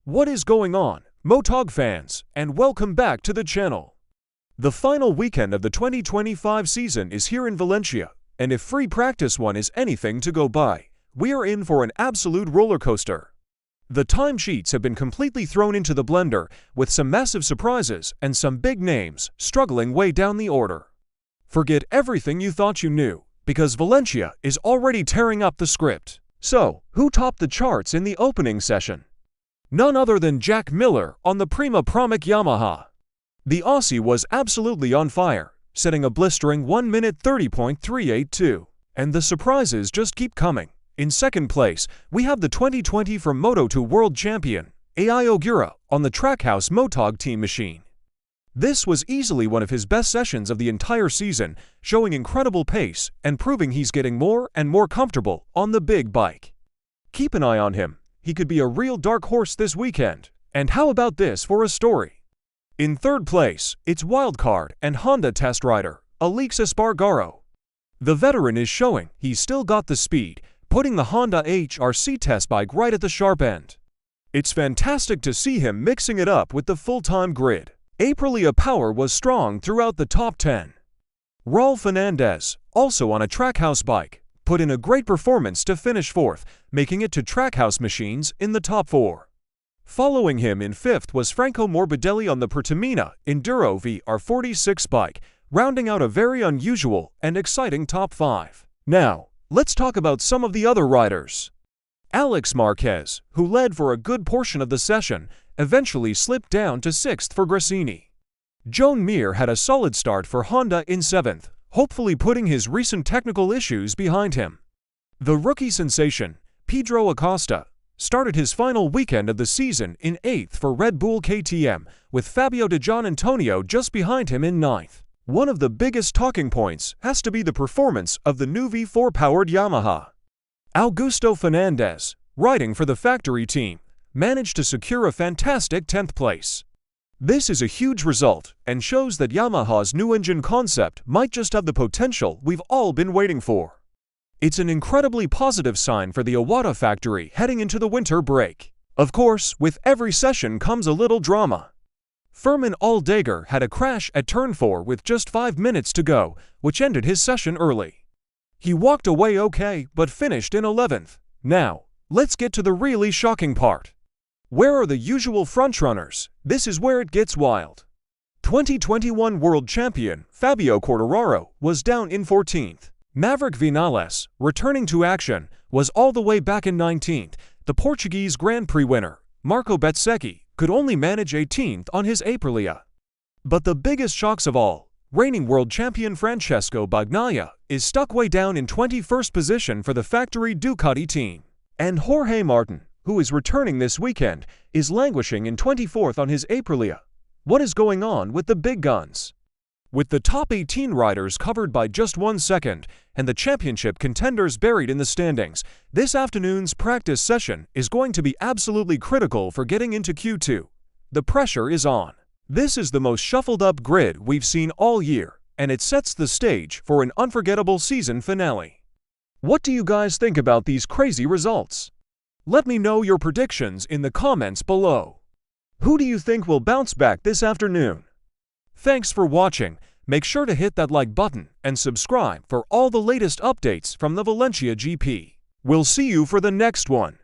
What is going on, MotoGP fans, and welcome back to the channel. The final weekend of the 2025 season is here in Valencia, and if free practice one is anything to go by, we are in for an absolute roller coaster. The timesheets have been completely thrown into the blender, with some massive surprises and some big names struggling way down the order. Forget everything you thought you knew, because Valencia is already tearing up the script. So, who topped the charts in the opening session? None other than Jack Miller on the Prima Promic Yamaha. The Aussie was absolutely on fire, setting a blistering 1 minute 30.382. And the surprises just keep coming. In second place, we have the 2020 from Moto2 World Champion, Ogura, on the Trackhouse MotoGP team machine. This was easily one of his best sessions of the entire season, showing incredible pace and proving he's getting more and more comfortable on the big bike. Keep an eye on him. He could be a real dark horse this weekend. And how about this for a story? In third place, it's wildcard and Honda test rider, Aleix Espargaro. The veteran is showing he's still got the speed, putting the Honda HRC test bike right at the sharp end. It's fantastic to see him mixing it up with the full-time grid. Aprilia power was strong throughout the top 10. Raul Fernandez, also on a Trackhouse bike, put in a great performance to finish fourth, making it to Trackhouse machines in the top 4. Following him in fifth was Franco Morbidelli on the Pertamina Enduro VR46 bike, rounding out a very unusual and exciting top 5. Now, let's talk about some of the other riders. Alex Marquez, who led for a good portion of the session, eventually slipped down to 6th for Gresini. Joan Mir had a solid start for Honda in 7th, hopefully putting his recent technical issues behind him. The rookie sensation, Pedro Acosta, started his final weekend of the season in 8th for Red Bull KTM, with Fabio de Gian Antonio just behind him in 9th. One of the biggest talking points has to be the performance of the new V4-powered Yamaha. Augusto Fernandez, riding for the factory team, managed to secure a fantastic 10th place. This is a huge result and shows that Yamaha's new engine concept might just have the potential we've all been waiting for. It's an incredibly positive sign for the Ogura factory heading into the winter break. Of course, with every session comes a little drama. Fermin Aldeguer had a crash at turn 4 with just 5 minutes to go, which ended his session early. He walked away okay, but finished in 11th. Now, let's get to the really shocking part. Where are the usual frontrunners? This is where it gets wild. 2021 World Champion Fabio Quartararo was down in 14th. Maverick Vinales, returning to action, was all the way back in 19th. The Portuguese Grand Prix winner, Marco Bezzecchi, could only manage 18th on his Aprilia. But the biggest shocks of all, reigning world champion Francesco Bagnaia is stuck way down in 21st position for the factory Ducati team. And Jorge Martin, who is returning this weekend, is languishing in 24th on his Aprilia. What is going on with the big guns? With the top 18 riders covered by just 1 second and the championship contenders buried in the standings, this afternoon's practice session is going to be absolutely critical for getting into Q2. The pressure is on. This is the most shuffled up grid we've seen all year, and it sets the stage for an unforgettable season finale. What do you guys think about these crazy results? Let me know your predictions in the comments below. Who do you think will bounce back this afternoon? Thanks for watching. Make sure to hit that like button and subscribe for all the latest updates from the Valencia GP. We'll see you for the next one.